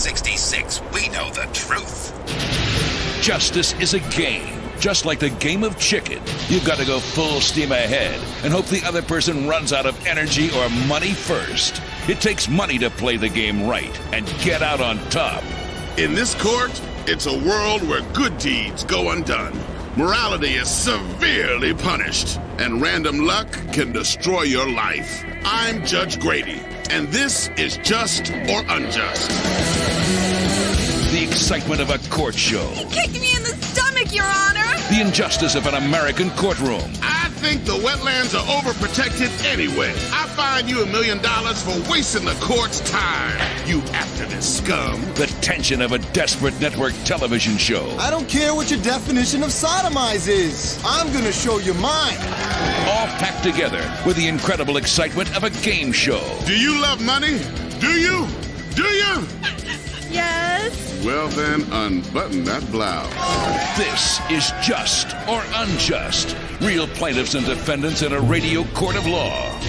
1966, we know the truth. Justice is a game. Just like the game of chicken, you've got to go full steam ahead and hope the other person runs out of energy or money first. It takes money to play the game right and get out on top. In this court, it's a world where good deeds go undone. Morality is severely punished, and random luck can destroy your life. I'm Judge Grady, and this is Just or Unjust. The excitement of a court show. He kicked me in the stomach, Your Honor! The injustice of an American courtroom. I think the wetlands are overprotected anyway. I fine you $1 million for wasting the court's time, you activist scum. The tension of a desperate network television show. I don't care what your definition of sodomize is. I'm gonna show you mine. All packed together with the incredible excitement of a game show. Do you love money? Do you? Do you? Yes? Well then, unbutton that blouse. This is Just or Unjust. Real plaintiffs and defendants in a radio court of law.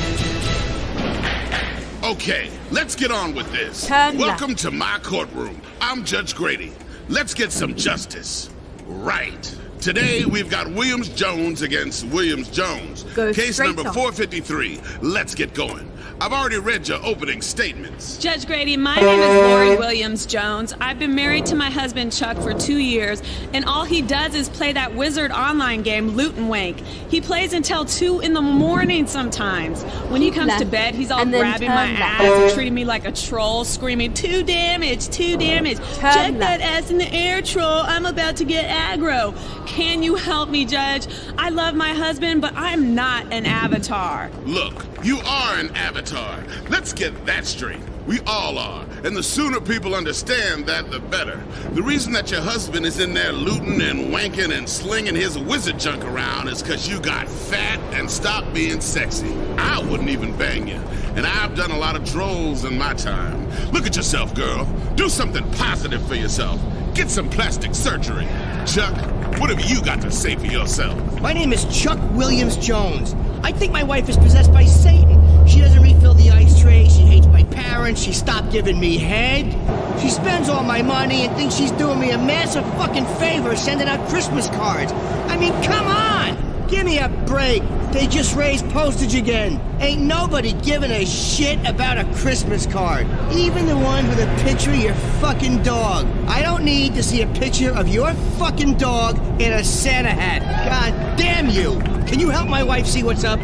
Okay, let's get on with this. Turn Welcome to my courtroom. I'm Judge Grady. Let's get some justice. Right. Today, we've got Williams-Jones against Williams-Jones. Go Case straight number on. 453. Let's get going. I've already read your opening statements. Judge Grady, my name is Lori Williams-Jones. I've been married to my husband Chuck for 2 years, and all he does is play that wizard online game, Loot and Wank. He plays until 2 in the morning sometimes. When he comes to bed, he's all and then grabbing my turn ass left. and treating me like a troll, screaming, 2 damage, 2 damage. Turn Check that left. ass in the air, troll. I'm about to get aggro. Can you help me, Judge? I love my husband, but I'm not an avatar. Look, you are an avatar. Let's get that straight. We all are. And the sooner people understand that, the better. The reason that your husband is in there looting and wanking and slinging his wizard junk around is because you got fat and stopped being sexy. I wouldn't even bang you. And I've done a lot of trolls in my time. Look at yourself, girl. Do something positive for yourself. Get some plastic surgery. Chuck, what have you got to say for yourself? My name is Chuck Williams-Jones. I think my wife is possessed by Satan. She doesn't refill the ice tray, she hates my parents, she stopped giving me head. She spends all my money and thinks she's doing me a massive fucking favor sending out Christmas cards. I mean, come on! Give me a break. They just raised postage again. Ain't nobody giving a shit about a Christmas card. Even the one with a picture of your fucking dog. I don't need to see a picture of your fucking dog in a Santa hat. God damn you. Can you help my wife see what's up?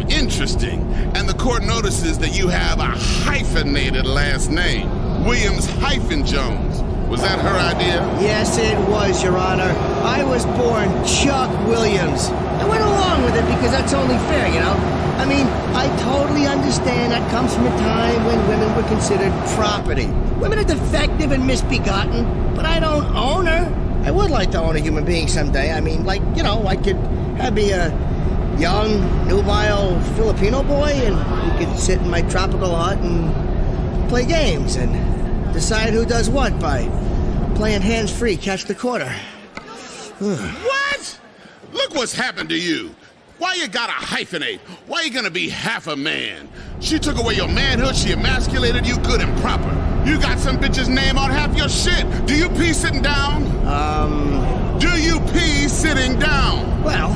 Interesting. And the court notices that you have a hyphenated last name. Williams-Jones. Was that her idea? Yes, it was, Your Honor. I was born Chuck Williams. I went along with it because that's only fair, you know? I mean, I totally understand that comes from a time when women were considered property. Women are defective and misbegotten, but I don't own her. I would like to own a human being someday. I mean, like, you know, I could have me a young, nubile Filipino boy, and we could sit in my tropical hut and play games and decide who does what by playing hands-free, catch the quarter. What? Look what's happened to you. Why you gotta hyphenate? Why you gonna be half a man? She took away your manhood, she emasculated you good and proper. You got some bitch's name on half your shit. Do you pee sitting down? Do you pee sitting down? Well,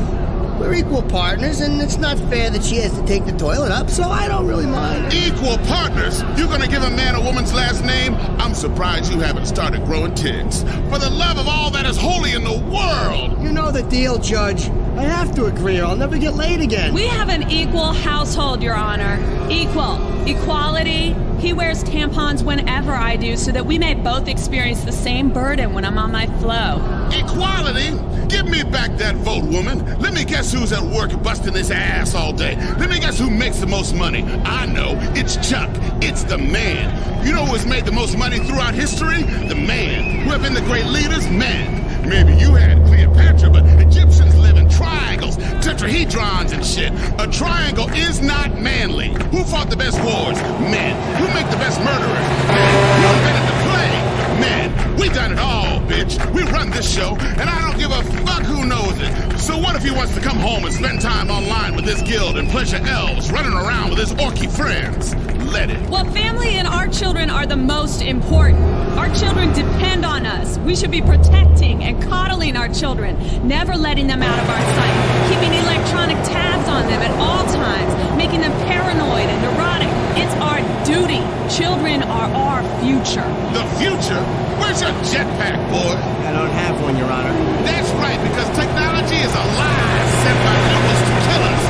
we're equal partners, and it's not fair that she has to take the toilet up, so I don't really mind. Equal partners? You gonna give a man a woman's last name? I'm surprised you haven't started growing ticks. For the love of all that is holy in the world! You know the deal, Judge. I have to agree or I'll never get laid again. We have an equal household, Your Honor. Equal. Equality. He wears tampons whenever I do so that we may both experience the same burden when I'm on my flow. Equality? Give me back that vote, woman. Let me guess who's at work busting his ass all day. Let me guess who makes the most money. I know. It's Chuck. It's the man. You know who has made the most money throughout history? The man. Who have been the great leaders? Men. Maybe you had Cleopatra, but Egyptians live in triangles, tetrahedrons and shit. A triangle is not manly. Who fought the best wars? Men. Who make the best murderers? Men. Who invented the plague? Men. We done it all, bitch. We run this show, and I don't give a fuck who knows it. So what if he wants to come home and spend time online with his guild and pleasure elves, running around with his orky friends? Let it. Well, family in our children are the most important. Our children depend on us. We should be protecting and coddling our children, never letting them out of our sight, keeping electronic tabs on them at all times, making them paranoid and neurotic. It's our duty. Children are our future. The future? Where's your jetpack, boy? I don't have one, Your Honor. That's right, because technology is a lie sent by humans to kill us.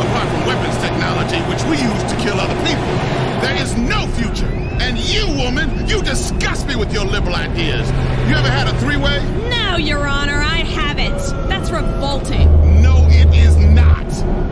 Apart from weapons technology, which we use to kill other people, there is no future. And you, woman, you disgust me with your liberal ideas. You ever had a three-way? No, Your Honor, I haven't. That's revolting. No, it is not.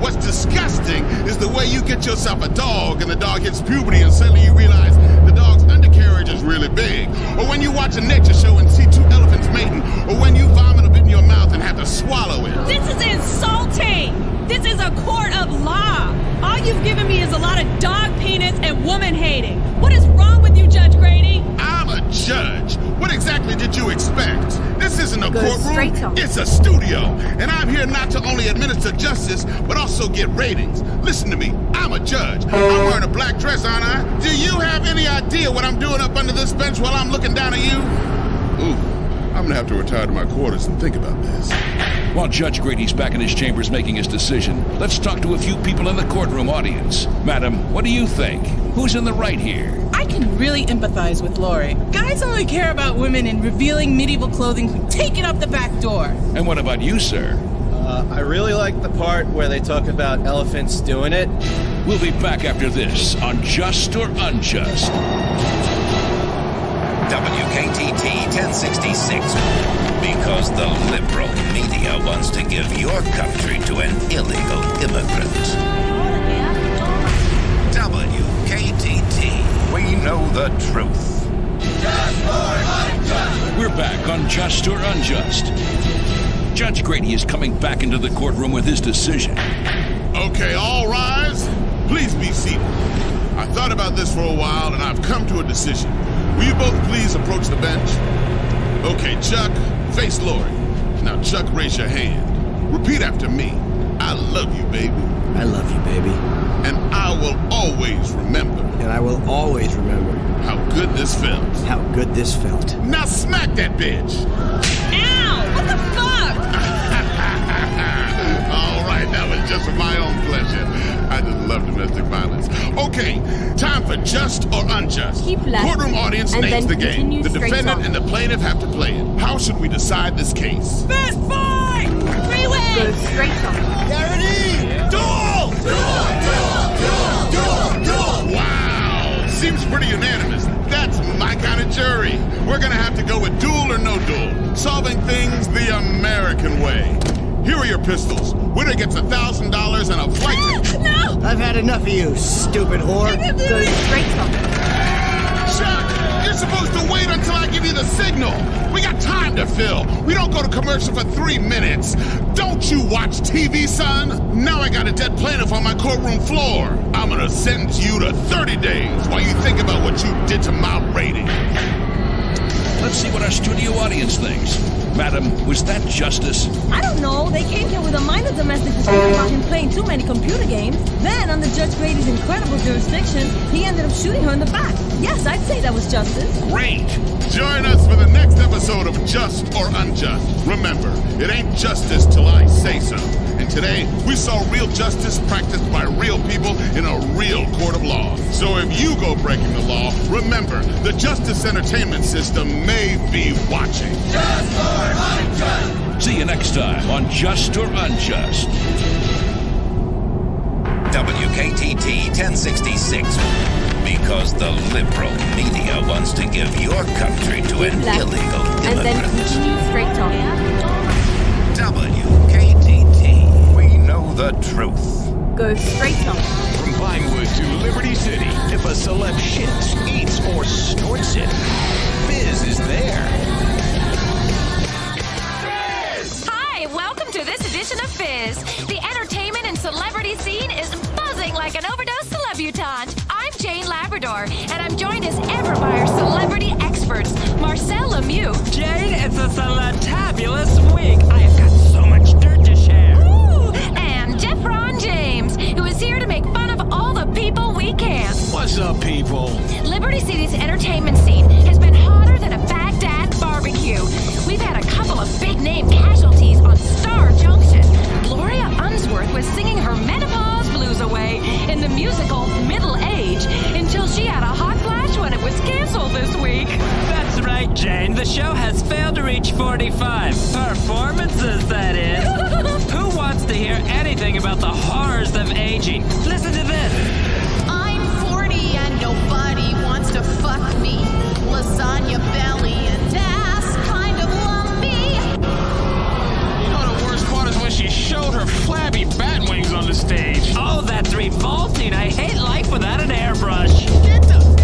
What's disgusting is the way you get yourself a dog and the dog hits puberty and suddenly you realize the dog's undercarriage is really big. Or when you watch a nature show and see two elephants mating. Or when you vomit a bit in your mouth and have to swallow it. This is insulting. This is a court of law. All you've given me is a lot of dog penis and woman hating. What is wrong with you, Judge Grady? I'm a judge. What exactly did you expect? This isn't a straight courtroom, on. it's a studio. And I'm here not to only administer justice, but also get ratings. Listen to me, I'm a judge. I'm wearing a black dress, aren't I? Do you have any idea what I'm doing up under this bench while I'm looking down at you? Ooh, I'm gonna have to retire to my quarters and think about this. While Judge Grady's back in his chambers making his decision, let's talk to a few people in the courtroom audience. Madam, what do you think? Who's in the right here? I can really empathize with Lori. Guys only care about women in revealing medieval clothing who take it up the back door. And what about you, sir? I really like the part where they talk about elephants doing it. We'll be back after this on Just or Unjust. WKTT 1066. Because the liberal media wants to give your country to an illegal immigrant. WKTT. We know the truth. We're back on Just or Unjust. Judge Grady is coming back into the courtroom with his decision. Okay, all rise. Please be seated. I thought about this for a while and I've come to a decision. Will you both please approach the bench? Okay, Chuck, face Lori. Now, Chuck, raise your hand. Repeat after me. I love you, baby. I love you, baby. And I will always remember And I will always remember how good this felt. how good this felt. Now smack that bitch. Ow! What the fuck? All right, that was just for my own pleasure. I just love domestic violence. Okay, time for just or unjust. Keep left, Courtroom audience and names then the game. continue The straight defendant on. and the plaintiff have to play it. How should we decide this case? Fist fight! Freeway! Go straight on. Duel! Wow, seems pretty unanimous. That's my kind of jury. We're gonna have to go with duel or no duel. Solving things the American way. Here are your pistols. Winner gets $1,000 and a flight ticket. No! I've had enough of you, stupid whore. Go straight on. Chuck, you're supposed to wait until I give you the signal. We got time to fill. We don't go to commercial for 3 minutes. Don't you watch TV, son? Now I got a dead plaintiff on my courtroom floor. I'm gonna sentence you to 30 days while you think about what you did to my rating. Let's see what our studio audience thinks. Madam, was that justice? I don't know. They came here with a minor domestic dispute about him playing too many computer games. Then, under Judge Grady's incredible jurisdiction, he ended up shooting her in the back. Yes, I'd say that was justice. Great! Join us for the next episode of Just or Unjust. Remember, it ain't justice till I say so. And today, we saw real justice practiced by real people in a real court of law. So if you go breaking the law, remember, the justice entertainment system may be watching. Just or Unjust! See you next time on Just or Unjust. WKTT 1066. Because the liberal media wants to give your country to an Left, illegal and then immigrant. continue straight on. WKTT. We know the truth. Go straight on. From Pinewood to Liberty City, if a celeb shits, eats, or snorts it, Fizz is there. Hi, welcome to this edition of Fizz. The entertainment and celebrity scene is buzzing like an overdose celebutante. I'm Jane Labrador, and I'm joined as ever by our celebrity experts, Marcel Lemieux. Jane, it's a tabulous week. I have got so much dirt to share. Ooh, and Jeff Ron James, who is here to make fun of all the people we can't. What's up, people? Liberty City's entertainment scene has been hotter than a Baghdad barbecue. We've had a couple of big-name casualties on Star Junction. Gloria Unsworth was singing her menopause blues away in the musical Middle Age until she had a hot flash when it was canceled this week. That's right, Jane. The show has failed to reach 45. Performances, that is. Who wants to hear anything about the horrors of aging? Listen to this. I'm 40 and nobody wants to fuck me. Lasagna belly and ass kind of lumpy. You know the worst part is when she showed her flabby bat wings on the stage. Oh, that's revolting. I hate life without an airbrush.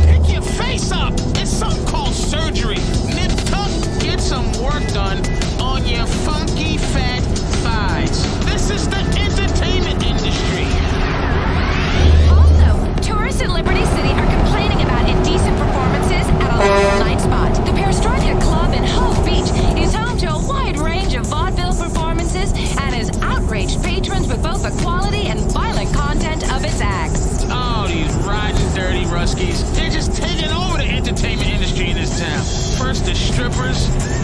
Pick your face up. It's something called surgery. Nip tuck, get some work done on your funky fat thighs. This is the entertainment industry. Also, tourists in Liberty City are complaining about indecent performances at a local night spot. The Perestroika Club in Hove Beach is home to a wide range of vaudeville performances and has outraged patrons with both the quality and violent content of its acts. Oh, these riding dirty Ruskies. They're just taking over the entertainment industry in this town. First the strippers,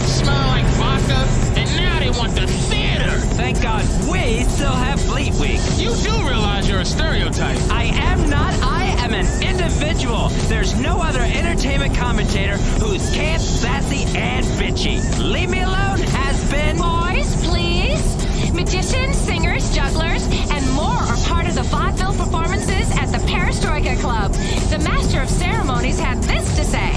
smelling like vodka, and now they want the theater. Thank God we still have Fleet Week. You do realize you're a stereotype. I am not. I am an individual. There's no other entertainment commentator who's camp, sassy, and bitchy. Leave me alone has been... Boys, please. Magicians, singers, jugglers, and more are part of the vaudeville performances at the Perestroika Club. The Master of Ceremonies had this to say.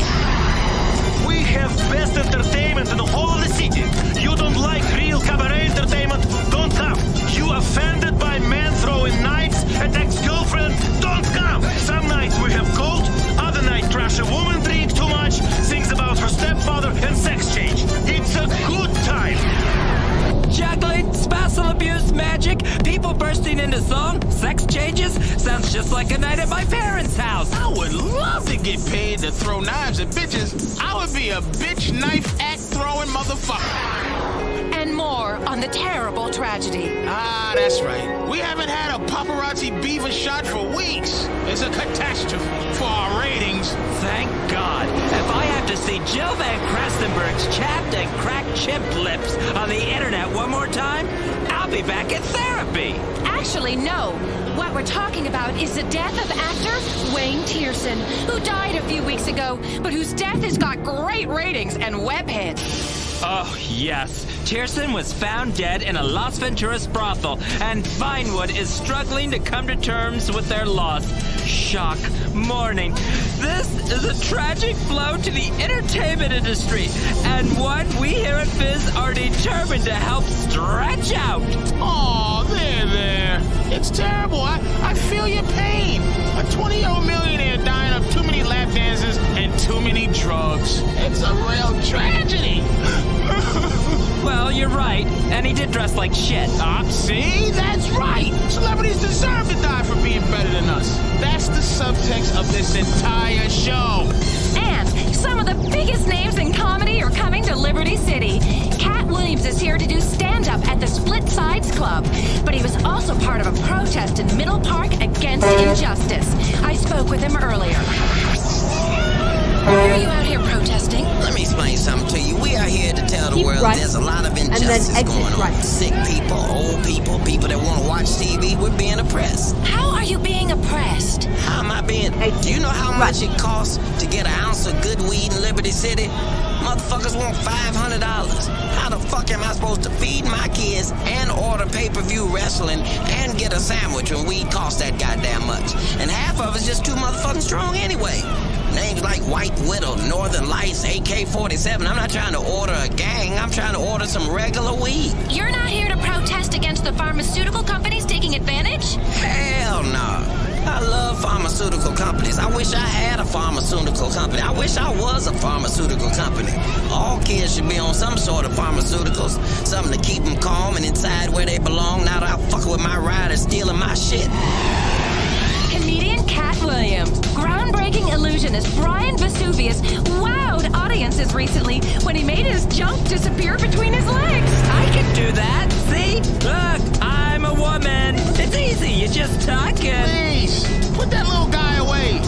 We have best entertainment in the whole of the city. You don't like real cabaret entertainment? Don't come. You offended by men throwing knives at ex-girlfriend? Don't come. Some nights we have cold, other night trash a woman drink too much, sings about her stepfather and sex change. It's a good time. Juggling, spousal abuse, magic, people bursting into song, sex changes. Sounds just like a night at my parents' house. I would love to get paid to throw knives at bitches. I would be a bitch knife act throwing motherfucker. And more on the terrible tragedy. Ah, that's right. We haven't had a paparazzi beaver shot for weeks. It's a catastrophe for our ratings. Thank God. If I have to see Jill Van Krestenberg's chapped and cracked chimp lips on the internet one more time, I'll be back in therapy. Actually, no. What we're talking about is the death of actor Wayne Tierson, who died a few weeks ago, but whose death has got great ratings and web hits. Oh, yes. Tierson was found dead in a Las Venturas brothel, and Vinewood is struggling to come to terms with their loss. Shock, mourning. This is a tragic blow to the entertainment industry, and one we here at Fizz are determined to help stretch out. Aw, there. It's terrible. I feel your pain. A 20-year-old millionaire dying of too many lap dances and too many drugs. It's a real tragedy. Well, you're right, and he did dress like shit. See? That's right. Celebrities deserve to die for being better than us. That's the subtext of this entire show. And some of the biggest names in comedy are coming to Liberty City. Cat Williams is here to do stand-up at the Split Sides Club, but he was also part of a protest in Middle Park against injustice. I spoke with him earlier. Why are you out here protesting? Let me explain something to you. We are here to tell the world there's a lot of injustice going on. Sick people, old people, people that want to watch TV, we're being oppressed. How are you being oppressed? How am I being? Do you know how much it costs to get an ounce of good weed in Liberty City? Motherfuckers want $500. How the fuck am I supposed to feed my kids and order pay-per-view wrestling and get a sandwich when weed costs that goddamn much? And half of it's just too motherfucking strong anyway. Names like White Widow, Northern Lights, AK-47. I'm not trying to order a gang. I'm trying to order some regular weed. You're not here to protest against the pharmaceutical companies taking advantage? Hell no. I love pharmaceutical companies. I wish I had a pharmaceutical company. I wish I was a pharmaceutical company. All kids should be on some sort of pharmaceuticals. Something to keep them calm and inside where they belong. Not out fucking with my riders stealing my shit. Comedian Cat Williams, groundbreaking illusionist Brian Vesuvius wowed audiences recently when he made his junk disappear between his legs. I can do that. See? Look, I'm a woman. It's easy. You just tuck and... Please, put that little guy away.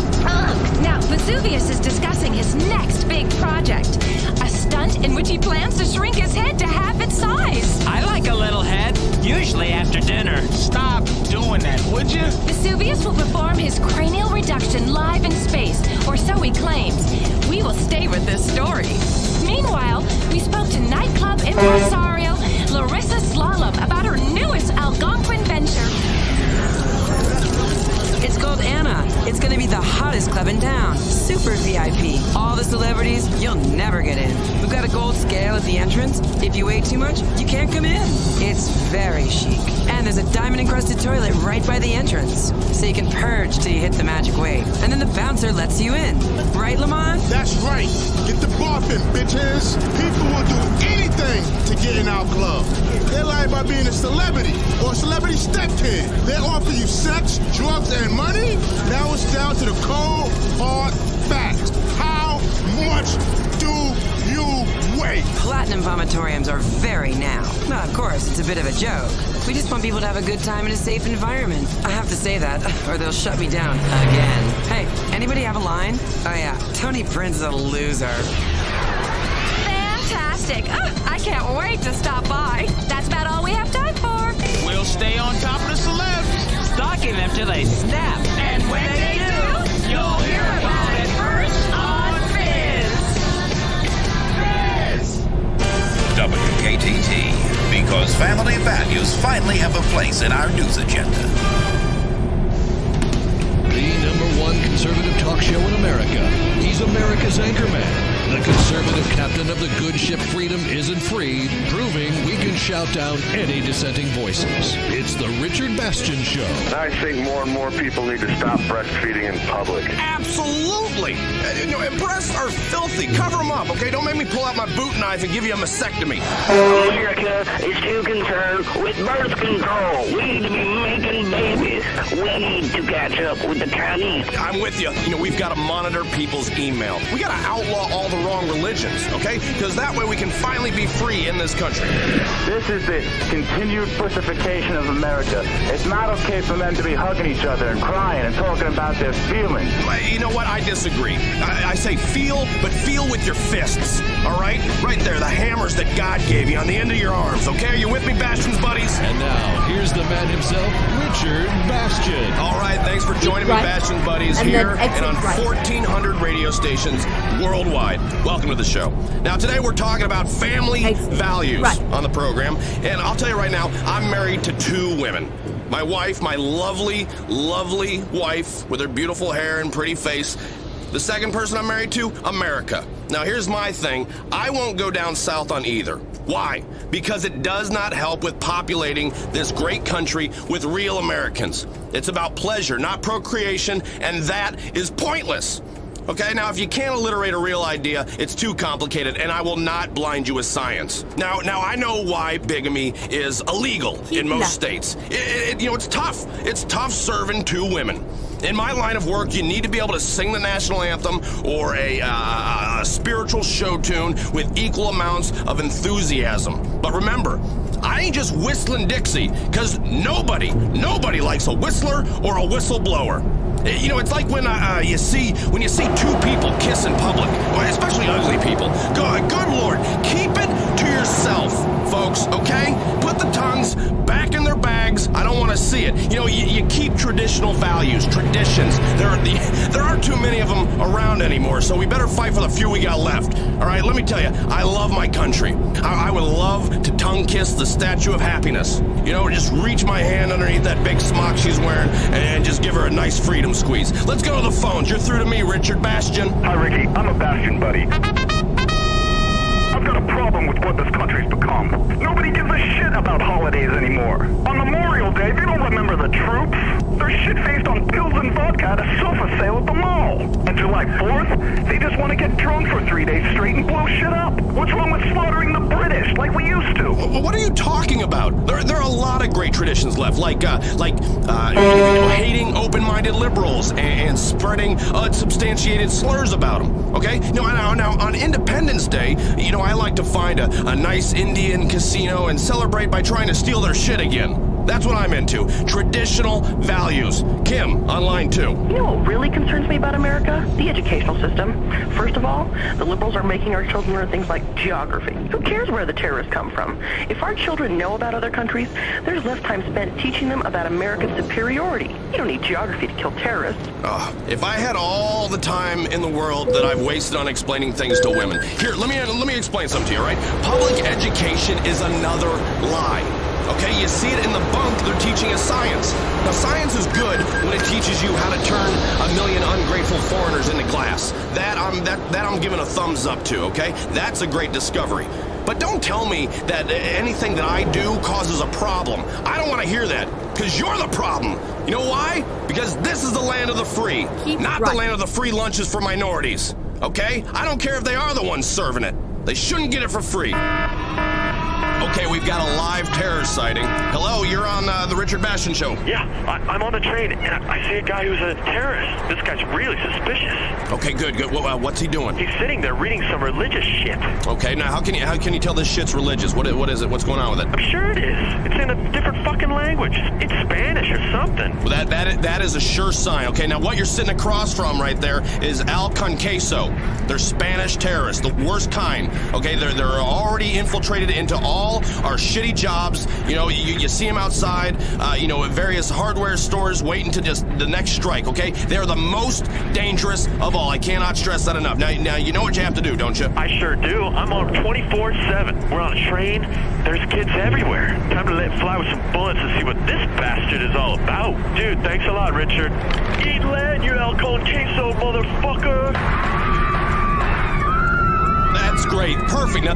Vesuvius is discussing his next big project. A stunt in which he plans to shrink his head to half its size. I like a little head, usually after dinner. Stop doing that, would you? Vesuvius will perform his cranial reduction live in space, or so he claims. We will stay with this story. Meanwhile, we spoke to nightclub impresario Larissa Slalom about her newest Algonquin venture. It's called Anna. It's gonna be the hottest club in town. Super VIP. All the celebrities, you'll never get in. We've got a gold scale at the entrance. If you weigh too much, you can't come in. It's very chic. And there's a diamond-encrusted toilet right by the entrance. So you can purge till you hit the magic weight. And then the bouncer lets you in. Right, Lamont? That's right. Get the barfing, bitches. People will do anything to get in our club. They lie about being a celebrity or a celebrity stepkid. They offer you sex, drugs, and money. Now it's down to the cold, hard facts. How much do you weigh? Platinum vomitoriums are very now. Well, of course, it's a bit of a joke. We just want people to have a good time in a safe environment. I have to say that, or they'll shut me down again. Hey, anybody have a line? Oh yeah, Tony Prince is a loser. Fantastic. I can't wait to stop by. That's about all we have time for. We'll stay on top of the celebs, stalking them till they snap. And when they do, you'll hear about it first on Fizz. WKTT, because family values finally have a place in our news agenda. The #1 conservative talk show in America. He's America's anchorman. The conservative captain of the good ship Freedom Isn't Free, proving we can shout down any dissenting voices. It's the Richard Bastian Show. I think more and more people need to stop breastfeeding in public. Absolutely. Breasts are filthy. Cover them up, okay? Don't make me pull out my boot knife and give you a mastectomy. America is too concerned with birth control. We need to be making babies. We need to catch up with the Chinese. I'm with you. We've got to monitor people's email. We got to outlaw all the wrong religions, okay? Because that way we can finally be free in this country. This is the continued pussification of America. It's not okay for men to be hugging each other and crying and talking about their feelings. You know what? I disagree. I say feel, but feel with your fists, all right? Right there, the hammers that God gave you on the end of your arms, okay? Are you with me, Bastion's buddies? And now, here's the man himself, Richard Bastian. All right, thanks for joining me, Bastion's buddies, and here and on 1,400 radio stations worldwide. Welcome to the show. Now, today we're talking about family values on the program, and I'll tell you right now, I'm married to 2 women. My wife, my lovely, lovely wife with her beautiful hair and pretty face. The second person I'm married to, America. Now, here's my thing. I won't go down south on either. Why? Because it does not help with populating this great country with real Americans. It's about pleasure, not procreation, and that is pointless. Okay, now if you can't alliterate a real idea, it's too complicated, and I will not blind you with science. Now I know why bigamy is illegal in most states. It's tough. It's tough serving 2 women. In my line of work, you need to be able to sing the national anthem or a spiritual show tune with equal amounts of enthusiasm. But remember, I ain't just whistling Dixie, because nobody likes a whistler or a whistleblower. It's like when you see 2 people kiss in public, especially ugly people. Good Lord, keep it to yourself, folks, okay? Put the tongues back in their bags. I don't want to see it. You keep traditional values, traditions. There aren't too many of them around anymore, so we better fight for the few we got left. All right, let me tell you, I love my country. I would love to tongue kiss the Statue of Happiness. Just reach my hand underneath that big smock she's wearing and just give her a nice freedom squeeze. Let's go to the phones. You're through to me, Richard Bastian. Hi, Ricky. I'm a Bastion buddy. I've got a problem with what this country's become. Nobody gives a shit about holidays anymore. On Memorial Day, they don't remember the troops. They're shit-faced on pills and vodka at a sofa sale at the mall. And July 4th, they just want to get drunk for 3 days straight and blow shit up. What's wrong with slaughtering the British like we used to? What are you talking about? There are a lot of great traditions left, like hating open-minded liberals and spreading unsubstantiated slurs about them. Okay? Now on Independence Day, I like to find a nice Indian casino and celebrate by trying to steal their shit again. That's what I'm into. Traditional values. Kim, on line 2. You know what really concerns me about America? The educational system. First of all, the liberals are making our children learn things like geography. Who cares where the terrorists come from? If our children know about other countries, there's less time spent teaching them about American superiority. You don't need geography to kill terrorists. If I had all the time in the world that I've wasted on explaining things to women. Here, let me explain something to you, all right? Public education is another lie. Okay, you see it in the bunk they're teaching us science. Now, science is good when it teaches you how to turn a million ungrateful foreigners into glass. That I'm giving a thumbs up to, okay? That's a great discovery. But don't tell me that anything that I do causes a problem. I don't want to hear that, because you're the problem. You know why? Because this is the land of the free, not the land of the free lunches for minorities. Okay? I don't care if they are the ones serving it. They shouldn't get it for free. Okay, we've got a live terror sighting. Hello, you're on the Richard Bastion Show. Yeah, I'm on the train, and I see a guy who's a terrorist. This guy's really suspicious. Okay, good. What's he doing? He's sitting there reading some religious shit. Okay, now how can you tell this shit's religious? What is it? What's going on with it? I'm sure it is. It's in a different fucking language. It's Spanish or something. Well, that is a sure sign. Okay, now what you're sitting across from right there is Al Conqueso. They're Spanish terrorists, the worst kind. Okay, they're already infiltrated into all our shitty jobs. You know, you see them outside, at various hardware stores waiting to just the next strike, okay? They're the most dangerous of all. I cannot stress that enough. Now you know what you have to do, don't you? I sure do. I'm on 24/7. We're on a train. There's kids everywhere. Time to let fly with some bullets and see what this bastard is all about. Dude, thanks a lot, Richard. Eat lead, you El Conqueso motherfucker! That's great. Perfect. Now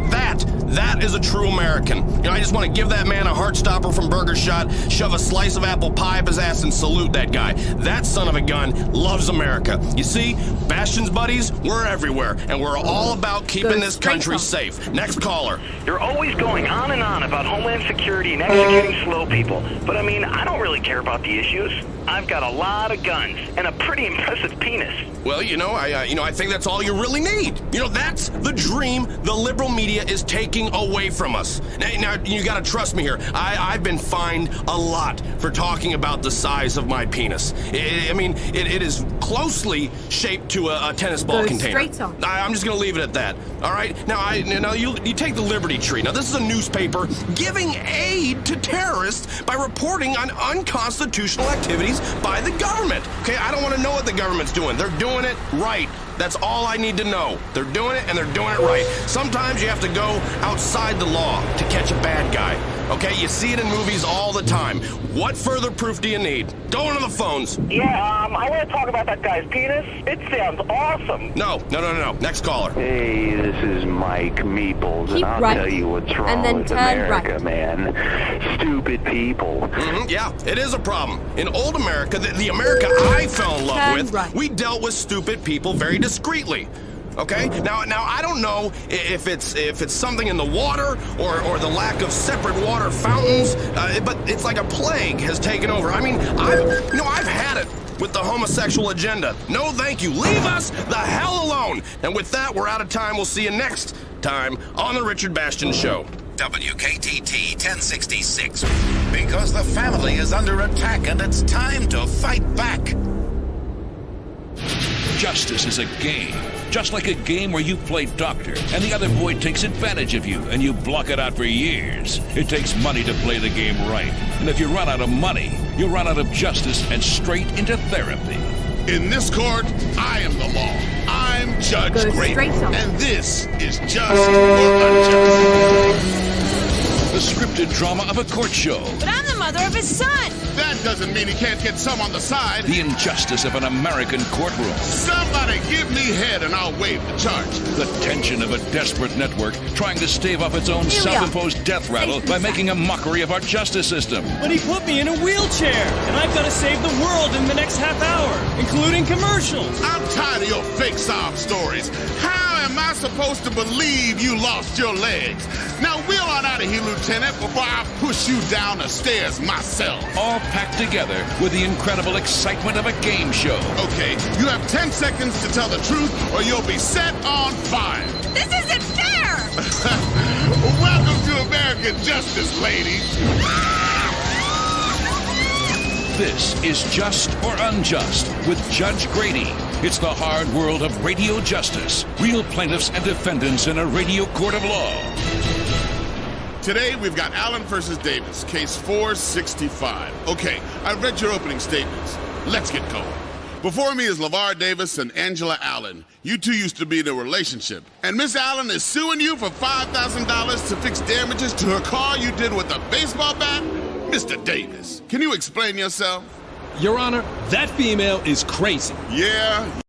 that is a true American. You know, I just want to give that man a heart stopper from Burger Shot, shove a slice of apple pie up his ass, and salute that guy. That son of a gun loves America. You see, Bastion's buddies, we're everywhere, and we're all about keeping this country safe. Next caller. You're always going on and on about Homeland Security and executing slow people. But I mean, I don't really care about the issues. I've got a lot of guns and a pretty impressive penis. Well, I think that's all you really need. You know, that's the dream the liberal media is taking away from us. Now you got to trust me here. I've been fined a lot for talking about the size of my penis. It is closely shaped to a tennis ball container. I'm just going to leave it at that. All right. Now you take the Liberty Tree. Now this is a newspaper giving aid to terrorists by reporting on unconstitutional activities by the government. Okay, I don't want to know what the government's doing. They're doing it right. That's all I need to know. They're doing it, and they're doing it right. Sometimes you have to go outside the law to catch a bad guy. Okay, you see it in movies all the time. What further proof do you need? Go into the phones. Yeah, I want to talk about that guy's penis. It sounds awesome. No. Next caller. Hey, this is Mike Meeples, and I'll tell you what's wrong with America, man. Stupid people. Yeah, it is a problem. In old America, the America I fell in love with, we dealt with stupid people very discreetly. Okay? Now I don't know if it's something in the water or the lack of separate water fountains, but it's like a plague has taken over. I mean, I've had it with the homosexual agenda. No, thank you. Leave us the hell alone. And with that, we're out of time. We'll see you next time on the Richard Bastion Show. WKTT 1066. Because the family is under attack and it's time to fight back. Justice is a game. Just like a game where you play doctor and the other boy takes advantage of you and you block it out for years. It takes money to play the game right. And if you run out of money, you run out of justice and straight into therapy. In this court, I am the law. I'm Judge Grady. And this is Just or Unjust. The scripted drama of a court show. But I'm the mother of his son. That doesn't mean he can't get some on the side. The injustice of an American courtroom. Somebody give me head and I'll waive the charge. The tension of a desperate network trying to stave off its own self-imposed death rattle by making a mockery of our justice system. But he put me in a wheelchair, and I've got to save the world in the next half hour, including commercials. I'm tired of your fake sob stories. How am I supposed to believe you lost your legs? Now wheel on out of here, Lieutenant, before I push you down the stairs myself. All packed together with the incredible excitement of a game show. Okay, you have 10 seconds to tell the truth or you'll be set on fire. This isn't fair! Welcome to American justice, ladies. This is Just or Unjust with Judge Grady. It's the hard world of radio justice. Real plaintiffs and defendants in a radio court of law. Today, we've got Allen versus Davis, case 465. Okay, I've read your opening statements. Let's get going. Before me is LeVar Davis and Angela Allen. You two used to be in a relationship. And Miss Allen is suing you for $5,000 to fix damages to her car you did with a baseball bat? Mr. Davis, can you explain yourself? Your Honor, that female is crazy. Yeah,